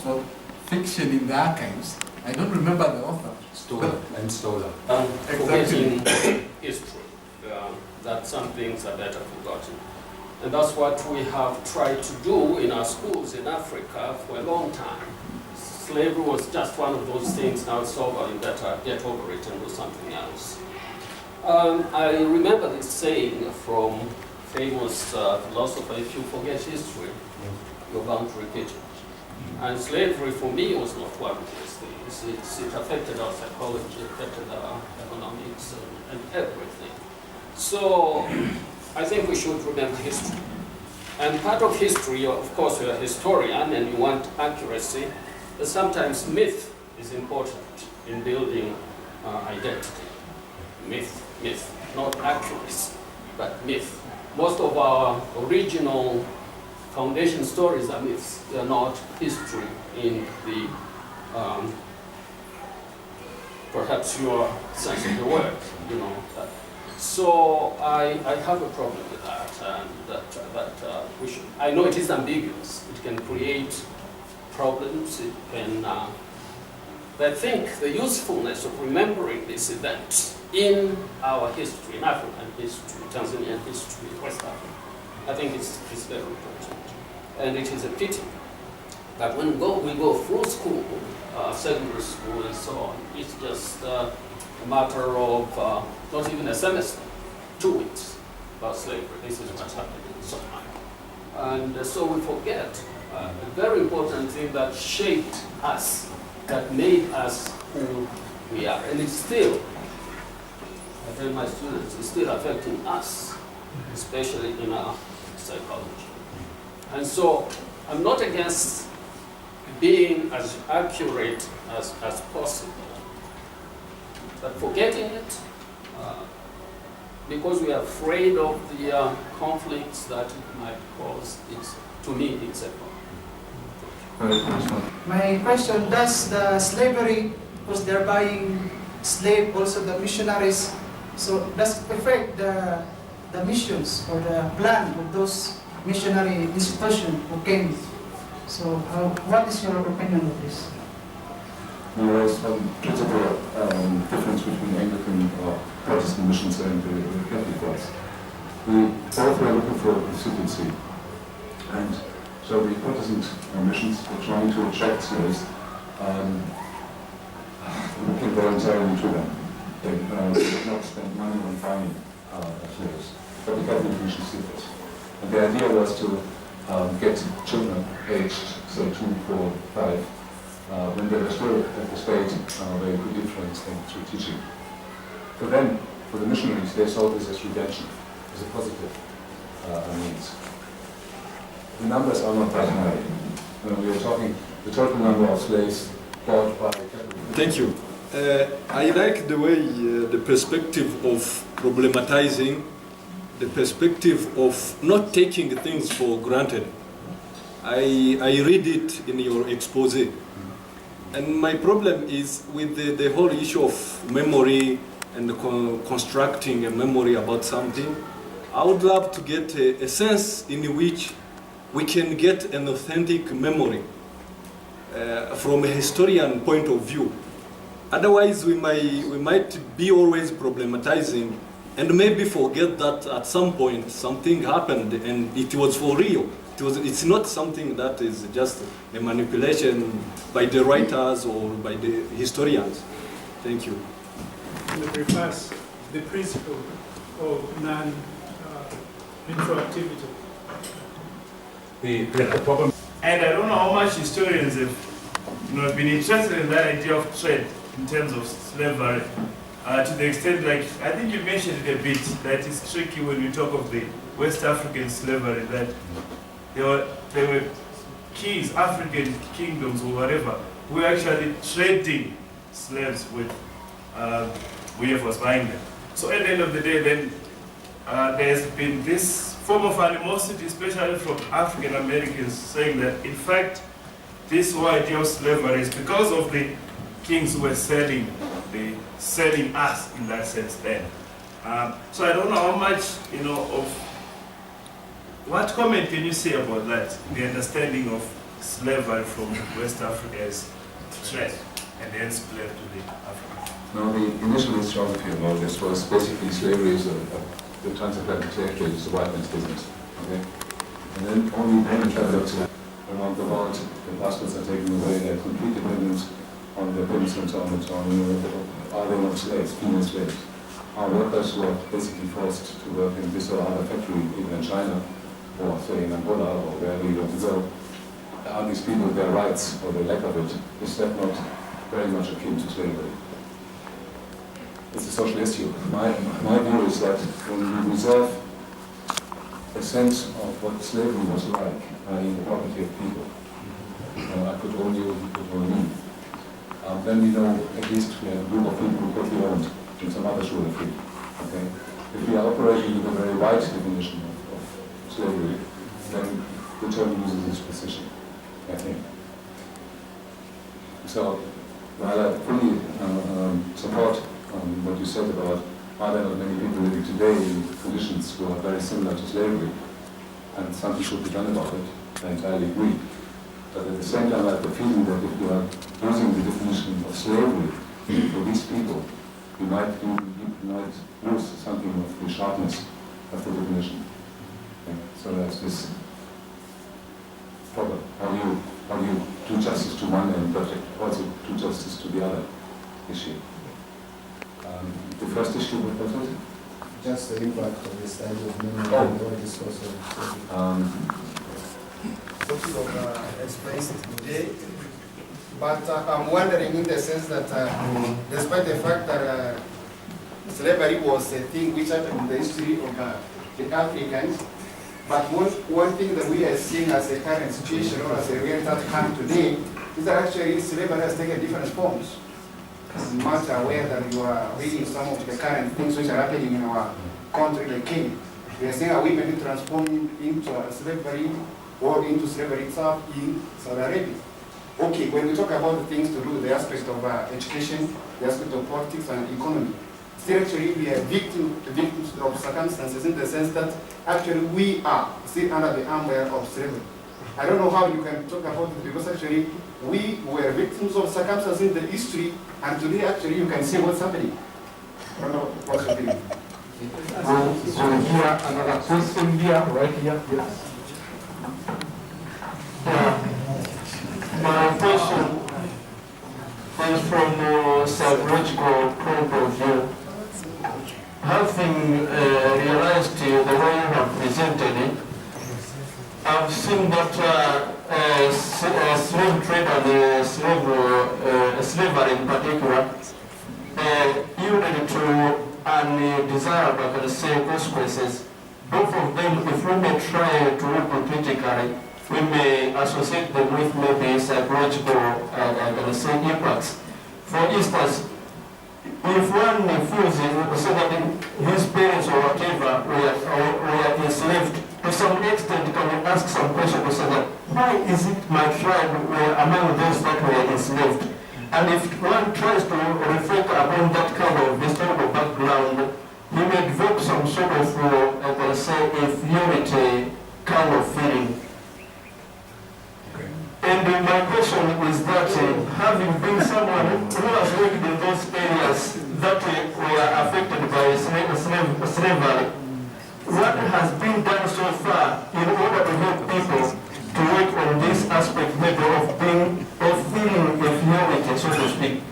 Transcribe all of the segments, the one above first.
also fiction in the archives. I don't remember the author. Stoller and Stoller. Forgetting history, that some things are better forgotten. And that's what we have tried to do in our schools in Africa for a long time. Slavery was just one of those things. Now it's over, you better get over it and do something else. I remember this saying from famous philosopher, if you forget history, you're bound to repeat it. And slavery for me was not one of these things. It affected our psychology, affected our economics and everything. So I think we should remember history. And part of history, of course, you're a historian and you want accuracy, but sometimes myth is important in building identity. Myth, not accuracy, but myth. Most of our original foundation stories are myths. They are not history in the, perhaps your sense of the word, you know. So I have a problem with that, and that we should. I know it is ambiguous. It can create problems. It can. But I think the usefulness of remembering this event in our history, in African history, Tanzanian history, West Africa, I think it's very important. And it is a pity that when we go through school, secondary school and so on, it's just a matter of not even a semester, 2 weeks about slavery. This is what's happening in Somalia. And so we forget a very important thing that shaped us, that made us who we are. And it's still, I tell my students, it's still affecting us, especially in our psychology. And so I'm not against being as accurate as possible, but forgetting it because we are afraid of the conflicts that it might cause, to me, it's a problem. My question, does the slavery, because they're buying slave, also the missionaries, so does it affect the missions or the plan of those missionary institutions who came? So what is your opinion of this? There is a principal difference between Anglican Protestant missions and the Catholic ones. We both were looking for constituency, and so the Protestant missions were trying to attract slaves, looking voluntarily to them. They did not spend money on finding slaves, but the Catholic missions did it. And the idea was to get children aged, say 2, 4, 5, when they were still at the state, they could influence them through teaching. For them, for the missionaries, they saw this as redemption, as a positive means. The numbers are not that high. We are talking the total number of slaves bought by Catholic. Thank you. I like the way the perspective of problematizing, the perspective of not taking things for granted. I read it in your expose. And my problem is with the whole issue of memory and constructing a memory about something. I would love to get a sense in which we can get an authentic memory from a historian point of view. Otherwise, we might be always problematizing and maybe forget that at some point something happened and it was for real. It's not something that is just a manipulation by the writers or by the historians. Thank you. And it refers the principle of non-retroactivity. The problem. And I don't know how much historians have been interested in that idea of trade in terms of slavery, to the extent, like, I think you mentioned it a bit, that it's tricky when we talk of the West African slavery, that there were kings, African kingdoms or whatever, who were actually trading slaves with whoever was buying them. So at the end of the day, then there's been this form of animosity, especially from African Americans, saying that in fact this whole idea of slavery is because of the kings who were selling us in that sense then. So I don't know how much, of what comment can you say about that, the understanding of slavery from West Africa as threat and hence fled to the Africa? No, the initial historiography about this was basically slavery is the transatlantic slave trade is a white man's business. Okay? And then only then traveled around the world, the passports are taken away, they're complete dependence on their parents and so on and so on. Are they not slaves, female slaves? Our workers who are basically forced to work in this or other factory, even in China, or say in Angola, or wherever you want to go, are these people, their rights, or the lack of it, is that not very much akin to slavery? It's a social issue. My view is that when we reserve a sense of what slavery was like, i.e. the property of people, I could own you, you could own me, then we know at least we have a group of people who could be owned in some other sort of free. Okay? If we are operating with a very wide definition of slavery, then the term loses its precision, I think. So, while I fully support what you said about are there not many people living today in conditions who are very similar to slavery, and something should be done about it, I entirely agree. But at the same time, I have the feeling that if you are using the definition of slavery for these people, you might lose something of the sharpness of the definition. Okay? So there's this problem. How do you do justice to one end, but also do justice to the other issue? The first issue, what was it? Just the impact of the study of memory or discourse of explained today. But I'm wondering in the sense that despite the fact that slavery was a thing which happened in the history of the Africans, but one thing that we are seeing as a current situation or as a real that come today is that actually slavery has taken different forms. I'm much aware that you are reading some of the current things which are happening in our country, like Kenya. We are seeing our women transforming into slavery or into slavery itself in Saudi Arabia. Okay, when we talk about the things to do with the aspect of education, the aspect of politics and economy, still actually we are victims of circumstances in the sense that actually we are still under the umbrella of slavery. I don't know how you can talk about it because actually we were victims of circumstances in the history, and today actually you can see what's happening. I don't know what's happening. So here, another question here, right here, yes. My question is from a psychological point of view. Having realized the way you have presented it, I've seen that slave trade and slavery in particular yielded to undesirable, I can say, consequences. Both of them, if we may try to look critically, we may associate them with maybe psychological, I can say, impacts. For instance, if one feels so that his parents or whatever were enslaved, to some extent can we ask some question to say that why is it my tribe were among those that were enslaved? And if one tries to reflect upon that kind of historical background, he may develop some sort of, I can say, inferiority kind of feeling. And my question is that having been someone who has worked in those areas that were affected by slavery, what has been done so far in order to help people to work on this aspect maybe of feeling inferiority, so to speak?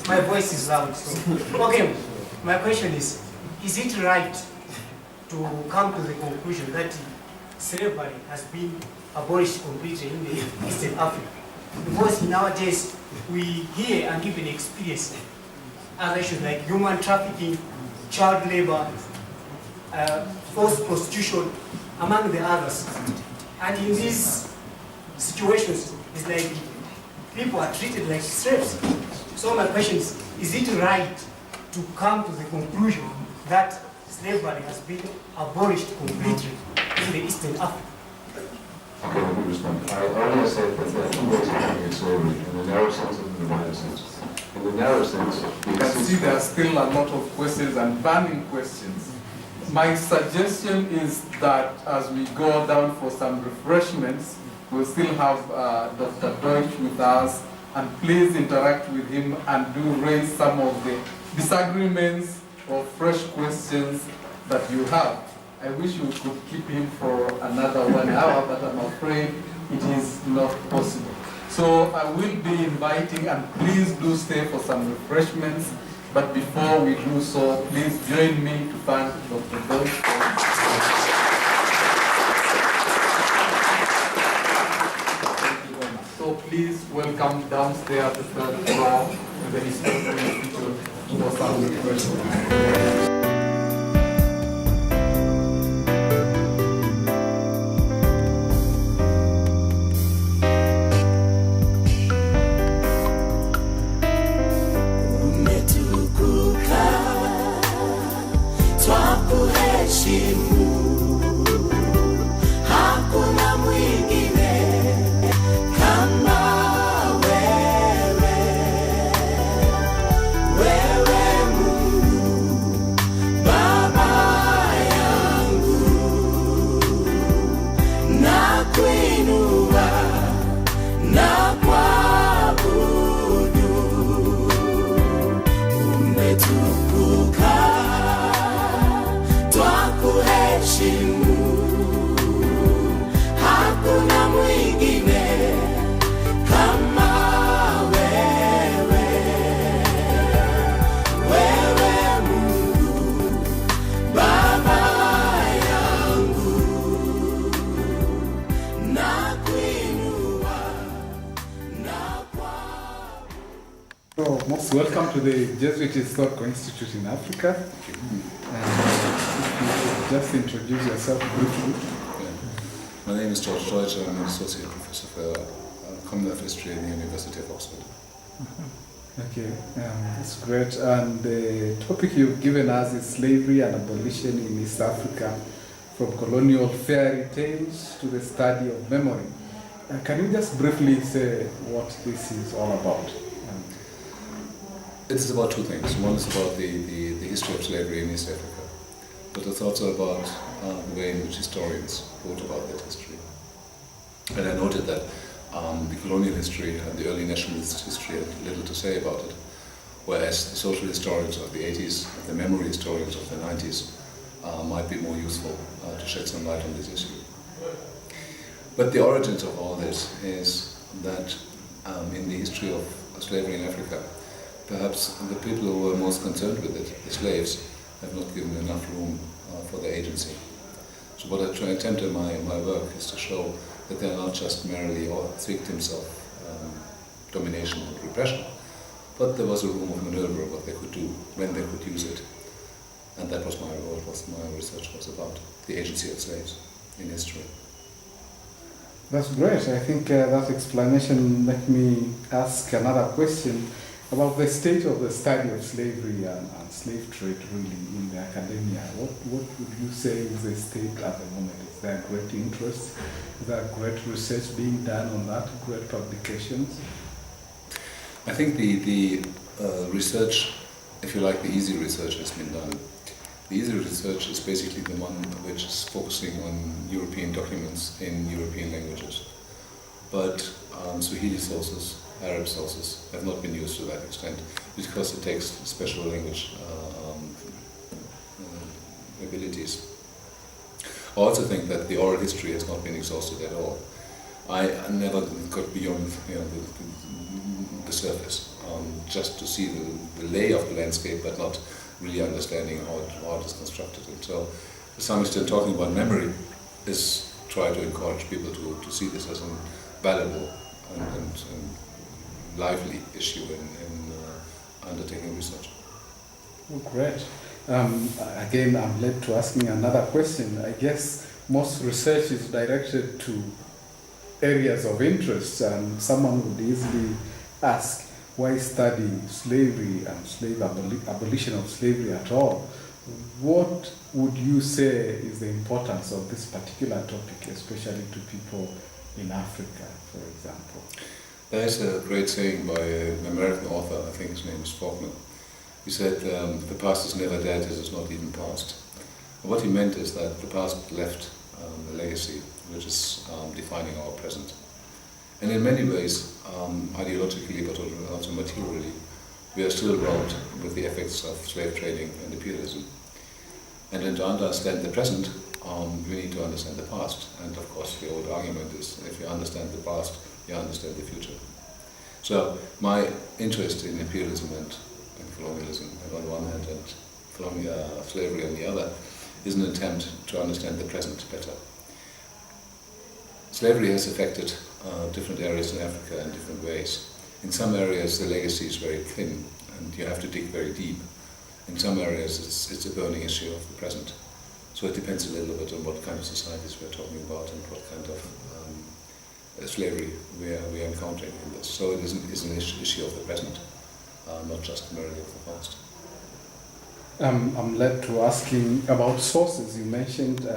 My voice is loud. Okay, my question is it right to come to the conclusion that slavery has been abolished completely in the Eastern Africa? Because nowadays we hear and even experience other issues like human trafficking, child labor, forced prostitution, among the others. And in these situations, it's like people are treated like slaves. So my question is it right to come to the conclusion that slavery has been abolished completely in the Eastern Africa? Okay, let me respond. I earlier said that there are two ways of looking at slavery, in the narrow sense and in the wider sense. In the narrow sense, You can see there are still a lot of questions and burning questions. My suggestion is that as we go down for some refreshments, we'll still have Dr. Deutsch with us, and please interact with him and do raise some of the disagreements or fresh questions that you have. I wish we could keep him for another 1 hour, but I'm afraid it is not possible. So I will be inviting, and please do stay for some refreshments. But before we do so, please join me to thank Dr. Deutsch. So please welcome downstairs the third floor to the Historical Institute for some refreshments. Hakuna mwingine kama wewe, wewe Mungu Baba yangu, na kuinua na kuabudu, umetukuka twakuheshimu. Hakuna mwingine kama wewe, wewe Mungu Baba yangu, na kuinua na So, most welcome to the Jesuit Historical Institute in Africa. If you just introduce yourself briefly. My name is George Deutsch. I'm an associate professor for Common Life History at the University of Oxford. Okay, that's great. And the topic you've given us is slavery and abolition in East Africa, from colonial fairy tales to the study of memory. Can you just briefly say what this is all about? It's about two things. One is about the history of slavery in East Africa, but it's also about the way in which historians wrote about that history. And I noted that the colonial history and the early nationalist history had little to say about it, whereas the social historians of the 80s and the memory historians of the 90s might be more useful to shed some light on this issue. But the origins of all this is that in the history of slavery in Africa, perhaps the people who were most concerned with it, the slaves, have not given enough room for their agency. So what I attempt in my work is to show that they are not just merely victims of domination and repression, but there was a room of maneuver, what they could do, when they could use it. And that was what my research was about, the agency of slaves in history. That's great. I think that explanation makes me ask another question about the state of the study of slavery and slave trade really in the academia. What would you say is the state at the moment? Is there great interest? Is there great research being done on that, great publications? I think the research, if you like, the easy research has been done. The easy research is basically the one which is focusing on European documents in European languages. But Swahili sources, Arab sources have not been used to that extent because it takes special language abilities. I also think that the oral history has not been exhausted at all. I never got beyond the surface, just to see the lay of the landscape, but not really understanding how it is constructed. And so, to some extent, talking about memory is try to encourage people to see this as a valuable and lively issue in undertaking research. Oh, great. Again, I'm led to asking another question. I guess most research is directed to areas of interest, and someone would easily ask, why study slavery and abolition of slavery at all? What would you say is the importance of this particular topic, especially to people in Africa, for example? There's a great saying by an American author, I think his name is Faulkner. He said, the past is never dead, it is not even past. What he meant is that the past left a legacy which is defining our present. And in many ways, ideologically but also materially, we are still wrought with the effects of slave trading and imperialism. And then to understand the present, we need to understand the past. And of course, the old argument is, if you understand the past, you understand the future. So my interest in imperialism and colonialism on one hand and slavery on the other is an attempt to understand the present better. Slavery has affected different areas in Africa in different ways. In some areas the legacy is very thin and you have to dig very deep. In some areas it's a burning issue of the present. So it depends a little bit on what kind of societies we're talking about and what kind of slavery we are encountering in this. So it is an issue of the present, not just merely of the past. I'm led to asking about sources. You mentioned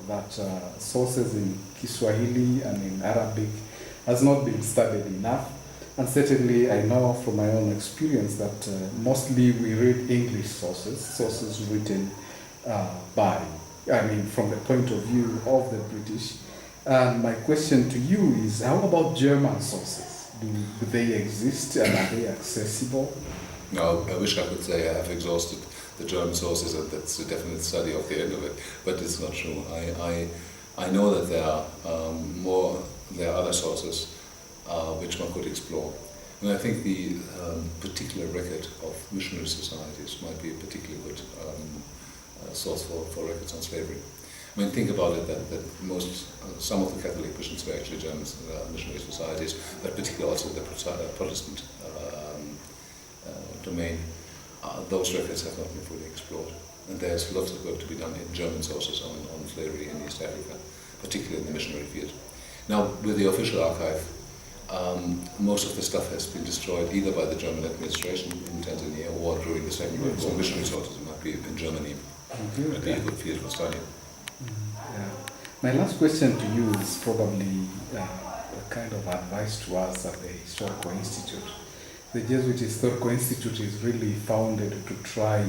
that sources in Kiswahili and in Arabic has not been studied enough. And certainly I know from my own experience that mostly we read English sources written from the point of view of the British. And my question to you is, how about German sources? Do they exist and are they accessible? No, I wish I could say I have exhausted the German sources and that's a definite study of the end of it, but it's not true. I know that there are other sources which one could explore. And I think the particular record of missionary societies might be a particularly good source for records on slavery. I mean, think about it that some of the Catholic missions were actually German missionary societies, but particularly also the Protestant domain. Those records have not been fully explored. And there's lots of work to be done in German sources on slavery in East Africa, particularly in the missionary field. Now, with the official archive, most of the stuff has been destroyed either by the German administration in Tanzania or during the Second World War. Missionary sources might be in Germany. It would be a good field for study. Yeah. My last question to you is probably a kind of advice to us at the Historical Institute. The Jesuit Historical Institute is really founded to try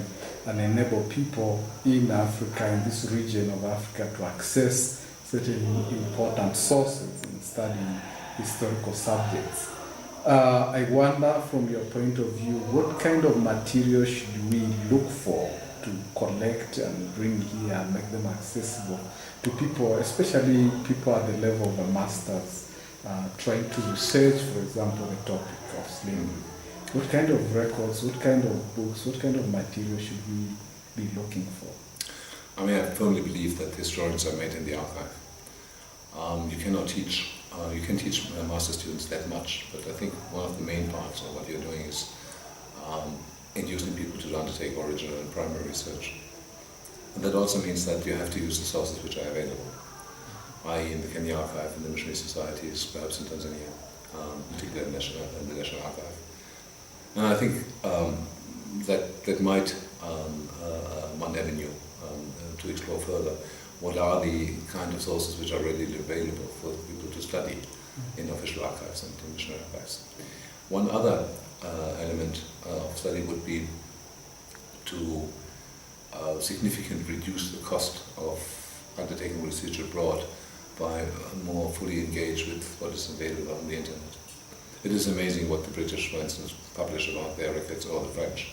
and enable people in Africa, in this region of Africa, to access certain important sources in studying historical subjects. I wonder, from your point of view, what kind of material should we look for to collect and bring here and make them accessible to people, especially people at the level of a master's, trying to research, for example, the topic of slavery? What kind of records, what kind of books, what kind of material should we be looking for? I mean, I firmly believe that historians are made in the archive. You cannot teach, you can teach master students that much, but I think one of the main parts of what you're doing is inducing people to undertake original and primary research. And that also means that you have to use the sources which are available, i.e. in the Kenya Archive, in the missionary societies, perhaps in Tanzania, particularly in the National Archive. And I think that might one avenue to explore further. What are the kind of sources which are readily available for people to study in official archives and in missionary archives? One other element of study would be to significantly reduce the cost of undertaking research abroad by more fully engage with what is available on the internet. It is amazing what the British, for instance, publish about their records, or the French.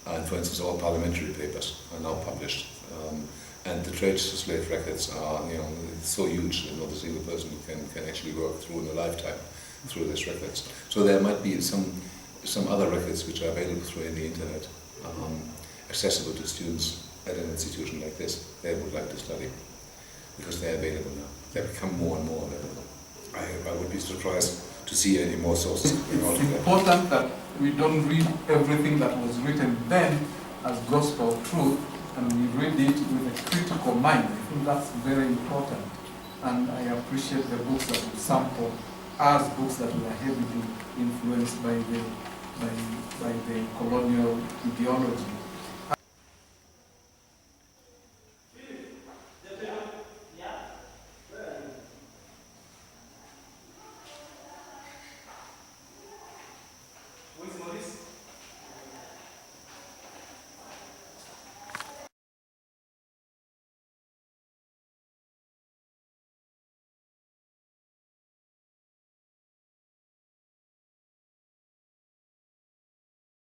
And for instance, all parliamentary papers are now published. And the trade slave records are, it's so huge that not a single person can actually work through in a lifetime through these records. So there might be some other records which are available through the internet, accessible to students at an institution like this they would like to study, because they're available now. They become more and more available. I would be surprised to see any more sources. It's important that we don't read everything that was written then as gospel truth, and we read it with a critical mind. I think that's very important. And I appreciate the books that we sample as books that were heavily influenced by the colonial ideology.